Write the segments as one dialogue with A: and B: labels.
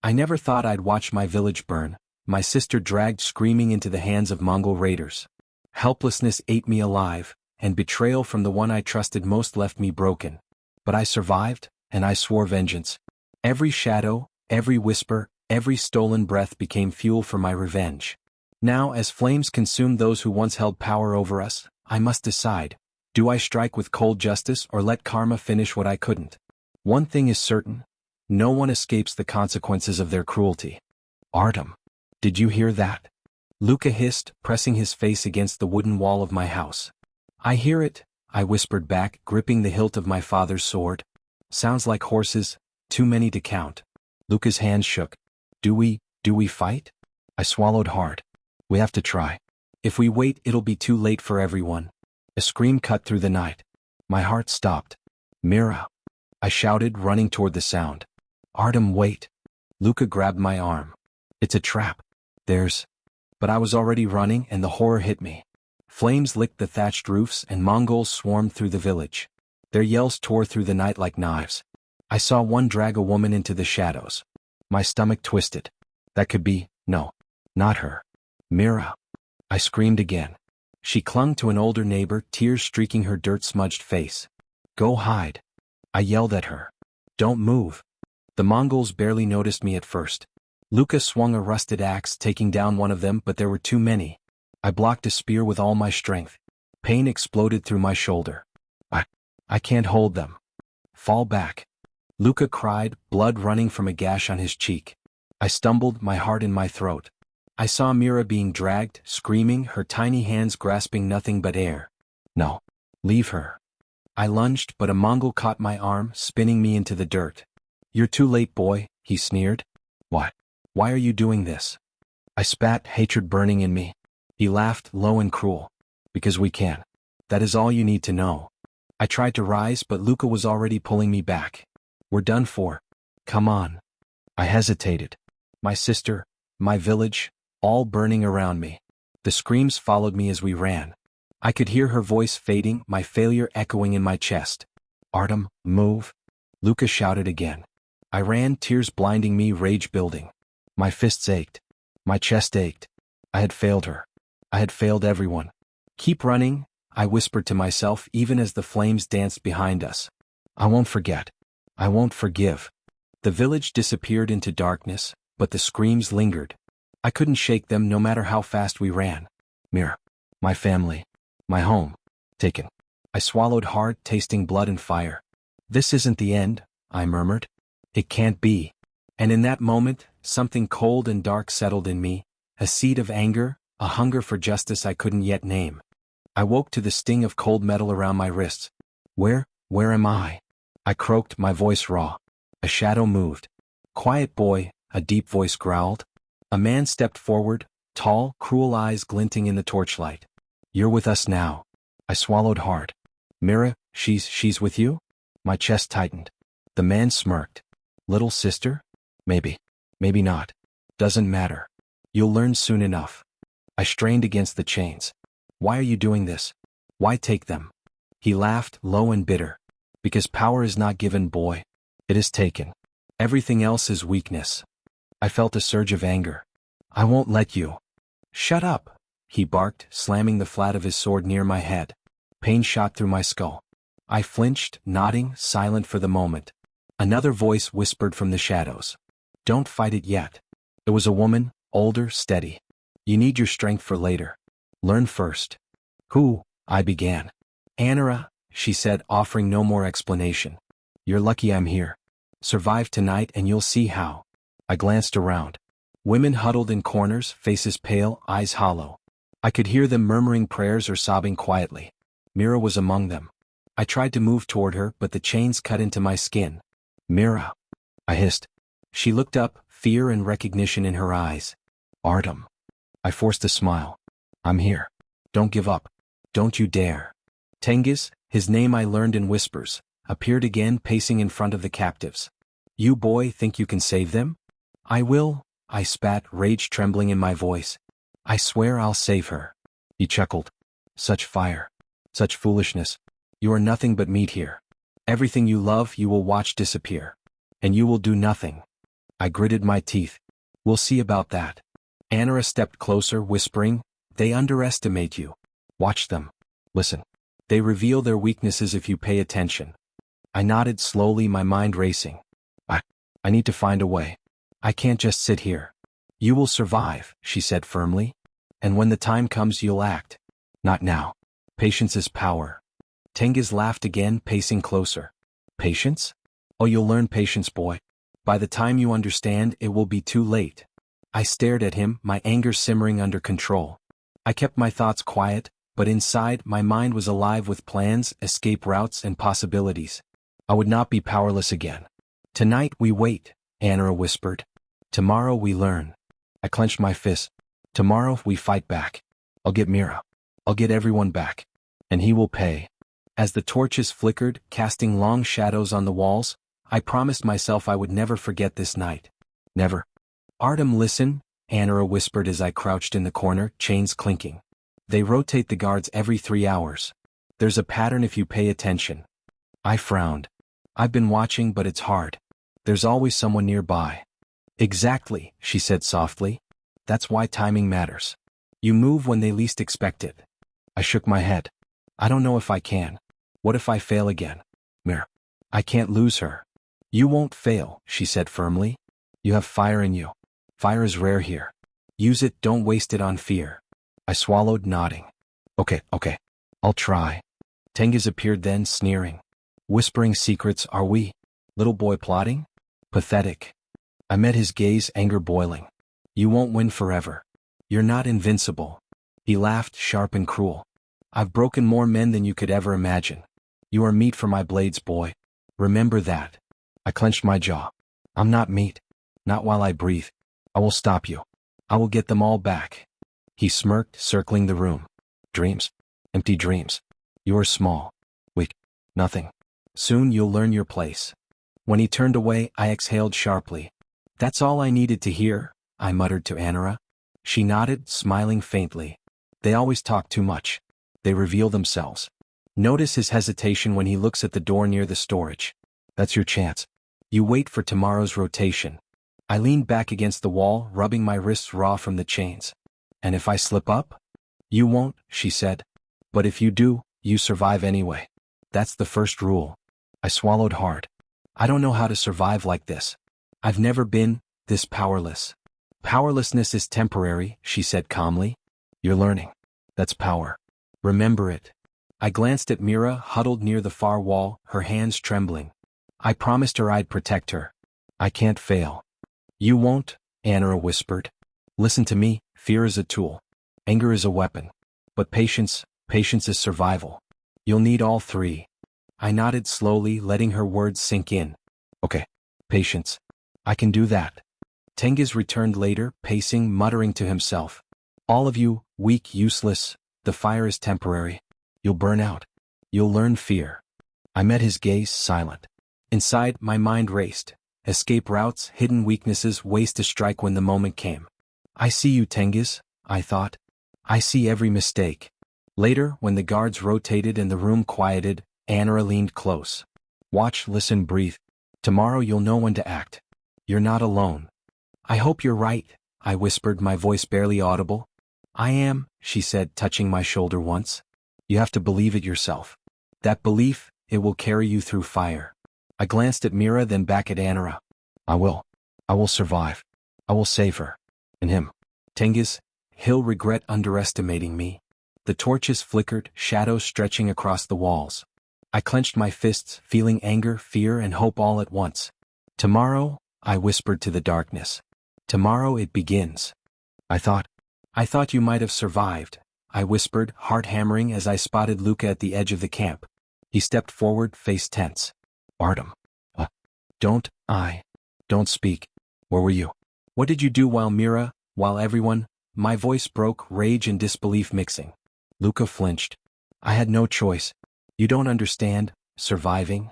A: I never thought I'd watch my village burn, my sister dragged screaming into the hands of Mongol raiders. Helplessness ate me alive, and betrayal from the one I trusted most left me broken. But I survived, and I swore vengeance. Every shadow, every whisper, every stolen breath became fuel for my revenge. Now, as flames consume those who once held power over us, I must decide. Do I strike with cold justice or let karma finish what I couldn't? One thing is certain. No one escapes the consequences of their cruelty. Artem, did you hear that? Luka hissed, pressing his face against the wooden wall of my house. I hear it, I whispered back, gripping the hilt of my father's sword. Sounds like horses, too many to count. Luka's hands shook. Do we fight? I swallowed hard. We have to try. If we wait, it'll be too late for everyone. A scream cut through the night. My heart stopped. Mira! I shouted, running toward the sound. Artem, wait. Luka grabbed my arm. It's a trap. But I was already running and the horror hit me. Flames licked the thatched roofs and Mongols swarmed through the village. Their yells tore through the night like knives. I saw one drag a woman into the shadows. My stomach twisted. That could be, no, not her. Mira! I screamed again. She clung to an older neighbor, tears streaking her dirt-smudged face. Go hide. I yelled at her. Don't move. The Mongols barely noticed me at first. Luka swung a rusted axe, taking down one of them, but there were too many. I blocked a spear with all my strength. Pain exploded through my shoulder. I can't hold them. Fall back. Luka cried, blood running from a gash on his cheek. I stumbled, my heart in my throat. I saw Mira being dragged, screaming, her tiny hands grasping nothing but air. No. Leave her. I lunged, but a Mongol caught my arm, spinning me into the dirt. You're too late, boy, he sneered. What? Why are you doing this? I spat, hatred burning in me. He laughed, low and cruel. Because we can. That is all you need to know. I tried to rise, but Luka was already pulling me back. We're done for. Come on. I hesitated. My sister, my village, all burning around me. The screams followed me as we ran. I could hear her voice fading, my failure echoing in my chest. Artem, move. Luka shouted again. I ran, tears blinding me, rage building. My fists ached. My chest ached. I had failed her. I had failed everyone. Keep running, I whispered to myself even as the flames danced behind us. I won't forget. I won't forgive. The village disappeared into darkness, but the screams lingered. I couldn't shake them no matter how fast we ran. Mira. My family. My home. Taken. I swallowed hard, tasting blood and fire. This isn't the end, I murmured. It can't be. And in that moment, something cold and dark settled in me, a seed of anger, a hunger for justice I couldn't yet name. I woke to the sting of cold metal around my wrists. Where am I? I croaked, my voice raw. A shadow moved. Quiet boy, a deep voice growled. A man stepped forward, tall, cruel eyes glinting in the torchlight. You're with us now. I swallowed hard. Mira, she's with you? My chest tightened. The man smirked. Little sister? Maybe not. Doesn't matter. You'll learn soon enough. I strained against the chains. Why are you doing this? Why take them? He laughed, low and bitter. Because power is not given, boy. It is taken. Everything else is weakness. I felt a surge of anger. I won't let you. Shut up, he barked, slamming the flat of his sword near my head. Pain shot through my skull. I flinched, nodding, silent for the moment. Another voice whispered from the shadows. Don't fight it yet. It was a woman, older, steady. You need your strength for later. Learn first. Who? I began. Anara, she said, offering no more explanation. You're lucky I'm here. Survive tonight and you'll see how. I glanced around. Women huddled in corners, faces pale, eyes hollow. I could hear them murmuring prayers or sobbing quietly. Mira was among them. I tried to move toward her, but the chains cut into my skin. Mira, I hissed. She looked up, fear and recognition in her eyes. Artem. I forced a smile. I'm here. Don't give up. Don't you dare. Tengiz, his name I learned in whispers, appeared again, pacing in front of the captives. You boy think you can save them? I will, I spat, rage trembling in my voice. I swear I'll save her. He chuckled. Such fire. Such foolishness. You are nothing but meat here. Everything you love you will watch disappear. And you will do nothing. I gritted my teeth. We'll see about that. Anara stepped closer, whispering, they underestimate you. Watch them. Listen. They reveal their weaknesses if you pay attention. I nodded slowly, my mind racing. I need to find a way. I can't just sit here. You will survive, she said firmly. And when the time comes, you'll act. Not now. Patience is power. Tengiz laughed again, pacing closer. Patience? Oh, you'll learn patience, boy. By the time you understand, it will be too late. I stared at him, my anger simmering under control. I kept my thoughts quiet, but inside, my mind was alive with plans, escape routes, and possibilities. I would not be powerless again. Tonight we wait, Anara whispered. Tomorrow we learn. I clenched my fist. Tomorrow we fight back. I'll get Mira. I'll get everyone back. And he will pay. As the torches flickered, casting long shadows on the walls, I promised myself I would never forget this night. Never. Artem, listen, Anara whispered as I crouched in the corner, chains clinking. They rotate the guards every 3 hours. There's a pattern if you pay attention. I frowned. I've been watching, but it's hard. There's always someone nearby. Exactly, she said softly. That's why timing matters. You move when they least expect it. I shook my head. I don't know if I can. What if I fail again? Mir. I can't lose her. You won't fail, she said firmly. You have fire in you. Fire is rare here. Use it, don't waste it on fear. I swallowed, nodding. Okay. I'll try. Tengiz appeared then, sneering. Whispering secrets, are we? Little boy plotting? Pathetic. I met his gaze, anger boiling. You won't win forever. You're not invincible. He laughed, sharp and cruel. I've broken more men than you could ever imagine. You are meat for my blades, boy. Remember that. I clenched my jaw. I'm not meat. Not while I breathe. I will stop you. I will get them all back. He smirked, circling the room. Dreams? Empty dreams. You are small. Weak. Nothing. Soon you'll learn your place. When he turned away, I exhaled sharply. That's all I needed to hear, I muttered to Anara. She nodded, smiling faintly. They always talk too much. They reveal themselves. Notice his hesitation when he looks at the door near the storage. That's your chance. You wait for tomorrow's rotation. I leaned back against the wall, rubbing my wrists raw from the chains. And if I slip up? You won't, she said. But if you do, you survive anyway. That's the first rule. I swallowed hard. I don't know how to survive like this. I've never been this powerless. Powerlessness is temporary, she said calmly. You're learning. That's power. Remember it. I glanced at Mira, huddled near the far wall, her hands trembling. I promised her I'd protect her. I can't fail. You won't, Anara whispered. Listen to me, fear is a tool. Anger is a weapon. But patience is survival. You'll need all three. I nodded slowly, letting her words sink in. Okay. Patience. I can do that. Tengiz returned later, pacing, muttering to himself. All of you, weak, useless, the fire is temporary. You'll burn out. You'll learn fear. I met his gaze, silent. Inside, my mind raced. Escape routes, hidden weaknesses, ways to strike when the moment came. I see you, Tengiz, I thought. I see every mistake. Later, when the guards rotated and the room quieted, Anara leaned close. Watch, listen, breathe. Tomorrow you'll know when to act. You're not alone. I hope you're right, I whispered, my voice barely audible. I am, she said, touching my shoulder once. You have to believe it yourself. That belief, it will carry you through fire. I glanced at Mira, then back at Anara. I will survive. I will save her. And him. Tengiz, he'll regret underestimating me. The torches flickered, shadows stretching across the walls. I clenched my fists, feeling anger, fear, and hope all at once. Tomorrow, I whispered to the darkness. Tomorrow it begins. I thought you might have survived, I whispered, heart hammering as I spotted Luca at the edge of the camp. He stepped forward, face tense. Artem. Don't speak. Where were you? What did you do while everyone? My voice broke, rage and disbelief mixing. Luca flinched. I had no choice. You don't understand. Surviving?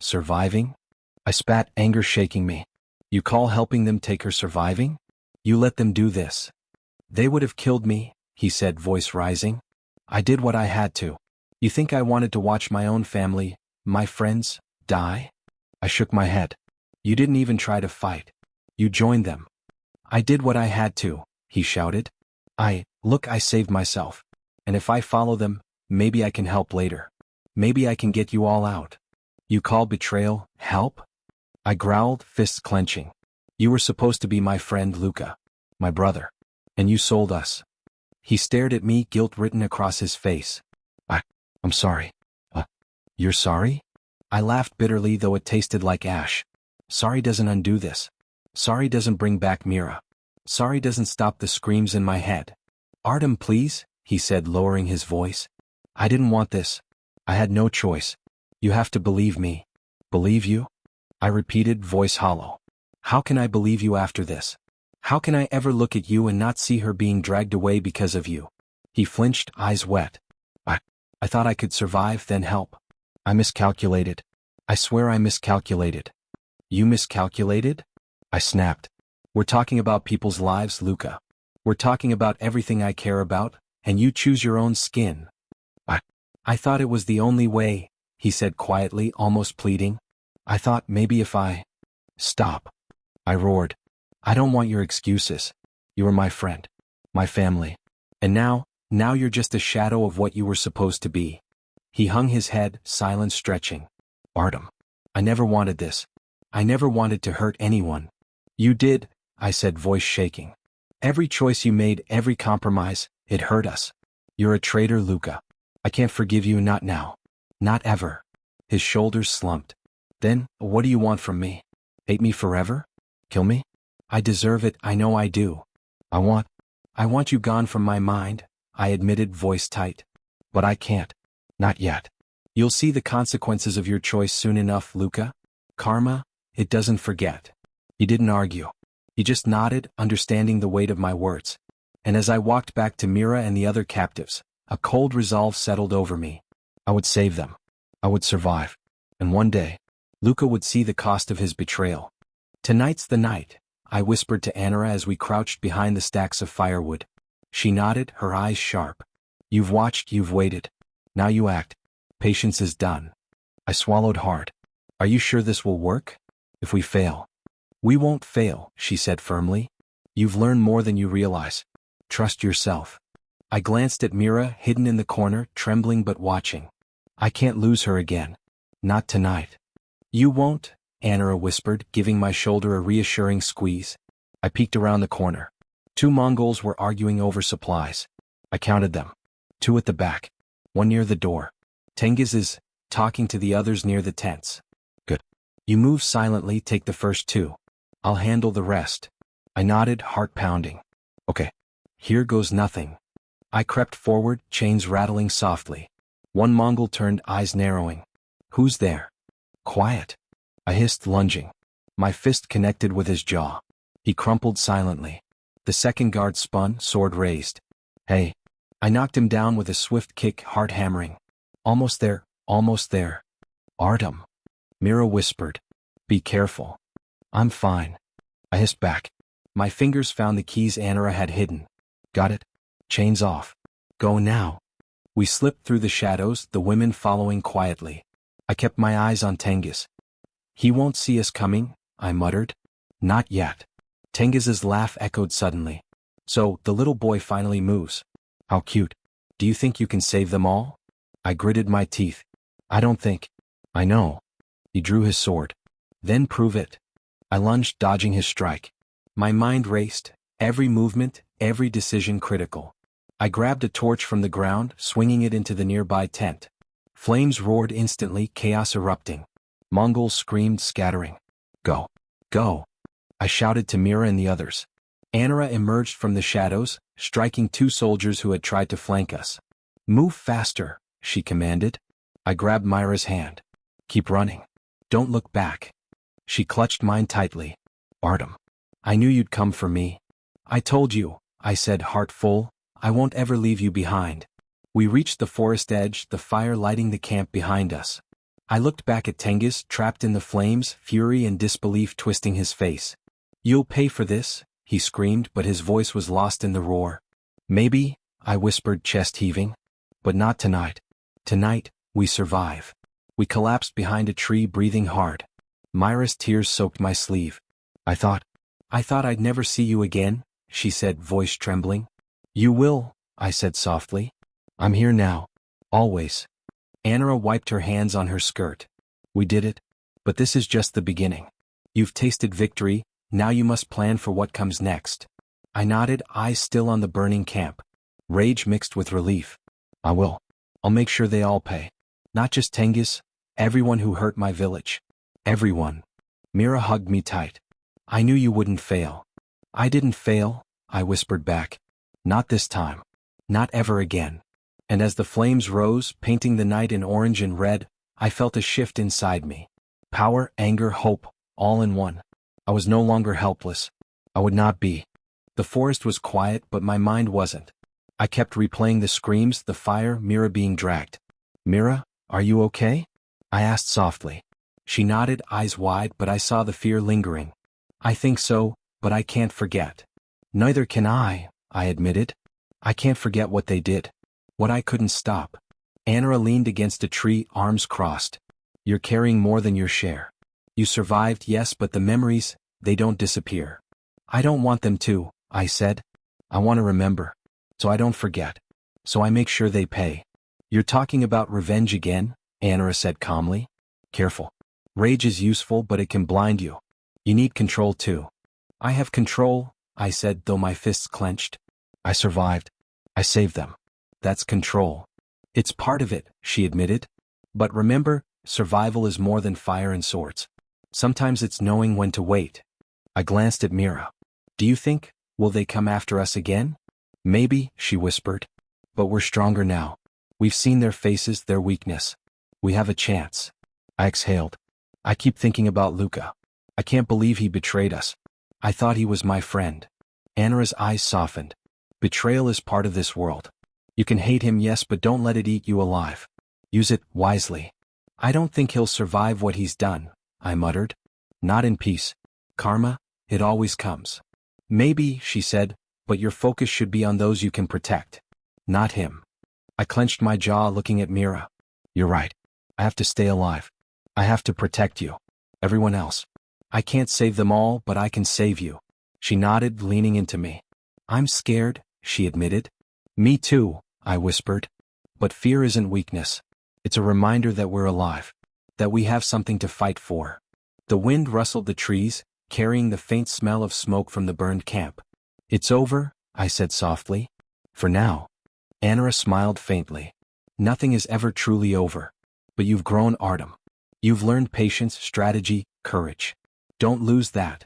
A: Surviving? I spat, anger shaking me. You call helping them take her surviving? You let them do this. They would have killed me, he said, voice rising. I did what I had to. You think I wanted to watch my own family, my friends, die? I shook my head. You didn't even try to fight. You joined them. I did what I had to, he shouted. Look, I saved myself. And if I follow them, maybe I can help later. Maybe I can get you all out. You call betrayal help? I growled, fists clenching. You were supposed to be my friend Luca. My brother. And you sold us. He stared at me, guilt written across his face. I'm sorry. You're sorry? I laughed bitterly, though it tasted like ash. Sorry doesn't undo this. Sorry doesn't bring back Mira. Sorry doesn't stop the screams in my head. Artem, please, he said, lowering his voice. I didn't want this. I had no choice. You have to believe me. Believe you? I repeated, voice hollow. How can I believe you after this? How can I ever look at you and not see her being dragged away because of you? He flinched, eyes wet. I thought I could survive, then help. I miscalculated. I swear I miscalculated. You miscalculated? I snapped. We're talking about people's lives, Luca. We're talking about everything I care about, and you choose your own skin. I thought it was the only way, he said quietly, almost pleading. I thought maybe if I... Stop. I roared. I don't want your excuses. You were my friend. My family. And now you're just a shadow of what you were supposed to be. He hung his head, silent, stretching. Artem. I never wanted this. I never wanted to hurt anyone. You did, I said, voice shaking. Every choice you made, every compromise, it hurt us. You're a traitor, Luca. I can't forgive you, not now. Not ever. His shoulders slumped. Then, what do you want from me? Hate me forever? Kill me? I deserve it, I know I do. I want you gone from my mind, I admitted, voice tight. But I can't. Not yet. You'll see the consequences of your choice soon enough, Luca. Karma, it doesn't forget. He didn't argue. He just nodded, understanding the weight of my words. And as I walked back to Mira and the other captives, a cold resolve settled over me. I would save them. I would survive. And one day, Luca would see the cost of his betrayal. Tonight's the night, I whispered to Anara as we crouched behind the stacks of firewood. She nodded, her eyes sharp. You've watched, you've waited. Now you act. Patience is done. I swallowed hard. Are you sure this will work? If we fail. We won't fail, she said firmly. You've learned more than you realize. Trust yourself. I glanced at Mira, hidden in the corner, trembling but watching. I can't lose her again. Not tonight. You won't, Anara whispered, giving my shoulder a reassuring squeeze. I peeked around the corner. 2 Mongols were arguing over supplies. I counted them. 2 at the back. 1 near the door. Tengiz is talking to the others near the tents. Good. You move silently, take the first 2. I'll handle the rest. I nodded, heart pounding. Okay. Here goes nothing. I crept forward, chains rattling softly. 1 Mongol turned, eyes narrowing. Who's there? Quiet. I hissed, lunging. My fist connected with his jaw. He crumpled silently. The second guard spun, sword raised. Hey. I knocked him down with a swift kick, heart hammering. Almost there, almost there. Artem. Mira whispered. Be careful. I'm fine. I hissed back. My fingers found the keys Anara had hidden. Got it? Chains off. Go now. We slipped through the shadows, the women following quietly. I kept my eyes on Tengiz. He won't see us coming, I muttered. Not yet. Tengiz's laugh echoed suddenly. So, the little boy finally moves. How cute. Do you think you can save them all? I gritted my teeth. I don't think. I know. He drew his sword. Then prove it. I lunged, dodging his strike. My mind raced, every movement, every decision critical. I grabbed a torch from the ground, swinging it into the nearby tent. Flames roared instantly, chaos erupting. Mongols screamed, scattering. Go. Go. I shouted to Mira and the others. Anara emerged from the shadows, striking 2 soldiers who had tried to flank us. Move faster, she commanded. I grabbed Myra's hand. Keep running. Don't look back. She clutched mine tightly. Artem. I knew you'd come for me. I told you, I said, heart full, I won't ever leave you behind. We reached the forest edge, the fire lighting the camp behind us. I looked back at Tengiz, trapped in the flames, fury and disbelief twisting his face. You'll pay for this, he screamed, but his voice was lost in the roar. Maybe, I whispered, chest heaving. But not tonight. Tonight, we survive. We collapsed behind a tree, breathing hard. Myra's tears soaked my sleeve. I thought I thought I'd never see you again, she said, voice trembling. You will, I said softly. I'm here now. Always. Anara wiped her hands on her skirt. We did it. But this is just the beginning. You've tasted victory, now you must plan for what comes next. I nodded, eyes still on the burning camp. Rage mixed with relief. I will. I'll make sure they all pay. Not just Tengiz, everyone who hurt my village. Everyone. Mira hugged me tight. I knew you wouldn't fail. I didn't fail, I whispered back. Not this time. Not ever again. And as the flames rose, painting the night in orange and red, I felt a shift inside me. Power, anger, hope, all in one. I was no longer helpless. I would not be. The forest was quiet, but my mind wasn't. I kept replaying the screams, the fire, Mira being dragged. Mira, are you okay? I asked softly. She nodded, eyes wide, but I saw the fear lingering. I think so, but I can't forget. Neither can I admitted. I can't forget what they did. What I couldn't stop. Anara leaned against a tree, arms crossed. You're carrying more than your share. You survived, yes, but the memories, they don't disappear. I don't want them to, I said. I want to remember. So I don't forget. So I make sure they pay. You're talking about revenge again, Anara said calmly. Careful. Rage is useful, but it can blind you. You need control too. I have control, I said, though my fists clenched. I survived. I saved them. That's control. It's part of it, she admitted. But remember, survival is more than fire and swords. Sometimes it's knowing when to wait. I glanced at Mira. Do you think, will they come after us again? Maybe, she whispered. But we're stronger now. We've seen their faces, their weakness. We have a chance. I exhaled. I keep thinking about Luca. I can't believe he betrayed us. I thought he was my friend. Anara's eyes softened. Betrayal is part of this world. You can hate him, yes, but don't let it eat you alive. Use it wisely. I don't think he'll survive what he's done, I muttered. Not in peace. Karma, it always comes. Maybe, she said, but your focus should be on those you can protect. Not him. I clenched my jaw looking at Mira. You're right. I have to stay alive. I have to protect you. Everyone else. I can't save them all, but I can save you. She nodded, leaning into me. I'm scared, she admitted. Me too, I whispered. But fear isn't weakness. It's a reminder that we're alive. That we have something to fight for. The wind rustled the trees, carrying the faint smell of smoke from the burned camp. It's over, I said softly. For now. Anara smiled faintly. Nothing is ever truly over. But you've grown, Artem. You've learned patience, strategy, courage. Don't lose that.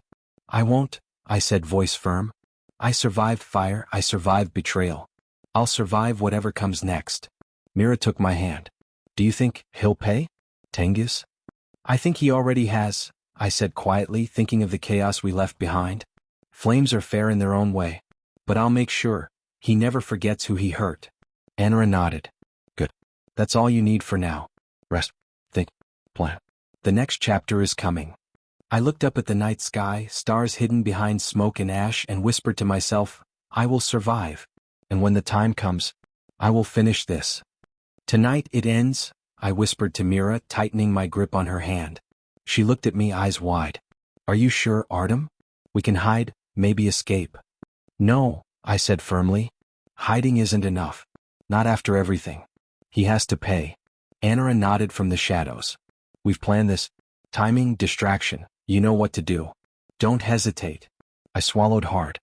A: I won't, I said, voice firm. I survived fire, I survived betrayal. I'll survive whatever comes next. Mira took my hand. Do you think he'll pay? Tengiz? I think he already has, I said quietly, thinking of the chaos we left behind. Flames are fair in their own way. But I'll make sure he never forgets who he hurt. Anara nodded. Good. That's all you need for now. Rest. Think. Plan. The next chapter is coming. I looked up at the night sky, stars hidden behind smoke and ash, and whispered to myself, I will survive. And when the time comes, I will finish this. Tonight it ends, I whispered to Mira, tightening my grip on her hand. She looked at me, eyes wide. Are you sure, Artem? We can hide, maybe escape. No, I said firmly. Hiding isn't enough. Not after everything. He has to pay. Anara nodded from the shadows. We've planned this. Timing, distraction. You know what to do. Don't hesitate. I swallowed hard.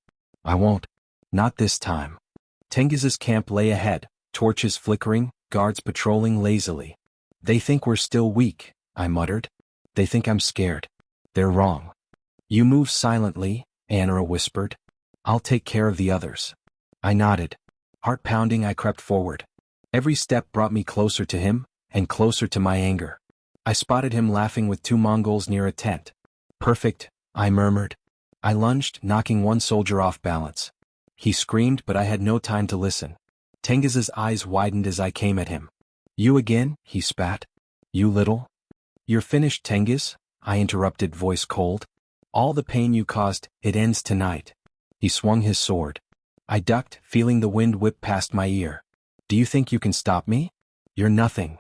A: I won't. Not this time. Tengiz's camp lay ahead, torches flickering, guards patrolling lazily. They think we're still weak, I muttered. They think I'm scared. They're wrong. You move silently, Anara whispered. I'll take care of the others. I nodded. Heart pounding, I crept forward. Every step brought me closer to him, and closer to my anger. I spotted him laughing with 2 Mongols near a tent. Perfect, I murmured. I lunged, knocking one soldier off balance. He screamed, but I had no time to listen. Tengiz's eyes widened as I came at him. You again, he spat. You little? You're finished, Tengiz, I interrupted, voice cold. All the pain you caused, it ends tonight. He swung his sword. I ducked, feeling the wind whip past my ear. Do you think you can stop me? You're nothing.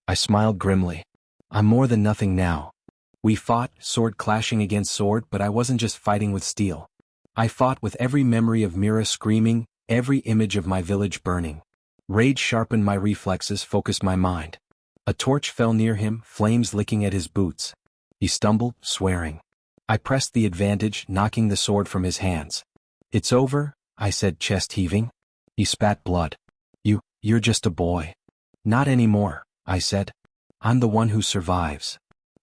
A: I smiled grimly. I'm more than nothing now. We fought, sword clashing against sword, but I wasn't just fighting with steel. I fought with every memory of Mira screaming, every image of my village burning. Rage sharpened my reflexes, focused my mind. A torch fell near him, flames licking at his boots. He stumbled, swearing. I pressed the advantage, knocking the sword from his hands. "It's over," I said, chest heaving. He spat blood. You're just a boy." "Not anymore," I said. "I'm the one who survives."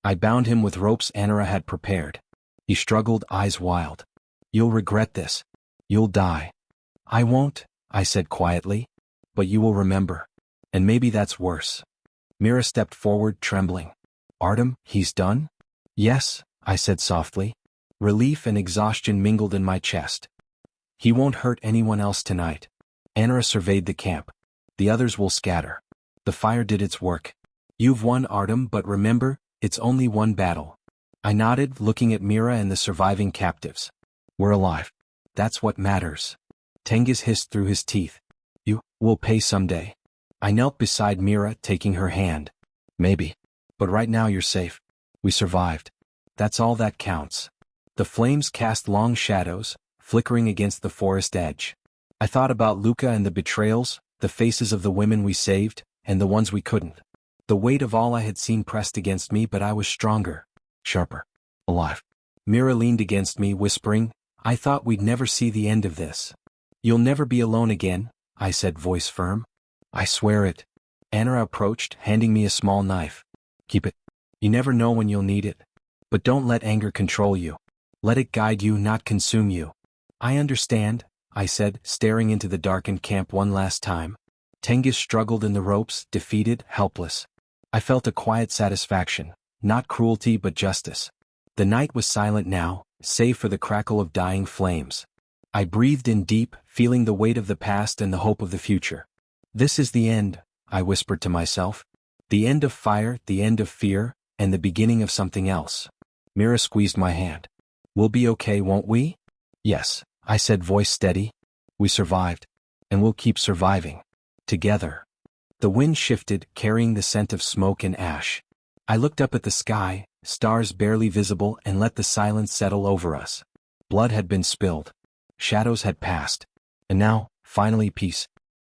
A: I bound him with ropes Anara had prepared. He struggled, eyes wild. "You'll regret this. You'll die." "I won't," I said quietly. "But you will remember. And maybe that's worse." Mira stepped forward, trembling. "Artem, he's done?" "Yes," I said softly. Relief and exhaustion mingled in my chest. "He won't hurt anyone else tonight." Anara surveyed the camp. "The others will scatter. The fire did its work. You've won, Artem, but remember, it's only one battle." I nodded, looking at Mira and the surviving captives. "We're alive. That's what matters." Tengiz hissed through his teeth. "You will pay someday." I knelt beside Mira, taking her hand. "Maybe. But right now you're safe. We survived. That's all that counts." The flames cast long shadows, flickering against the forest edge. I thought about Luca and the betrayals, the faces of the women we saved, and the ones we couldn't. The weight of all I had seen pressed against me, but I was stronger, sharper, alive. Mira leaned against me, whispering, "I thought we'd never see the end of this." "You'll never be alone again," I said, voice firm. "I swear it." Anara approached, handing me a small knife. "Keep it. You never know when you'll need it. But don't let anger control you. Let it guide you, not consume you." "I understand," I said, staring into the darkened camp one last time. Tengiz struggled in the ropes, defeated, helpless. I felt a quiet satisfaction, not cruelty but justice. The night was silent now, save for the crackle of dying flames. I breathed in deep, feeling the weight of the past and the hope of the future. "This is the end," I whispered to myself. "The end of fire, the end of fear, and the beginning of something else." Mira squeezed my hand. "We'll be okay, won't we?" "Yes," I said, voice steady. "We survived. And we'll keep surviving. Together." The wind shifted, carrying the scent of smoke and ash. I looked up at the sky, stars barely visible, and let the silence settle over us. Blood had been spilled. Shadows had passed. And now, finally peace.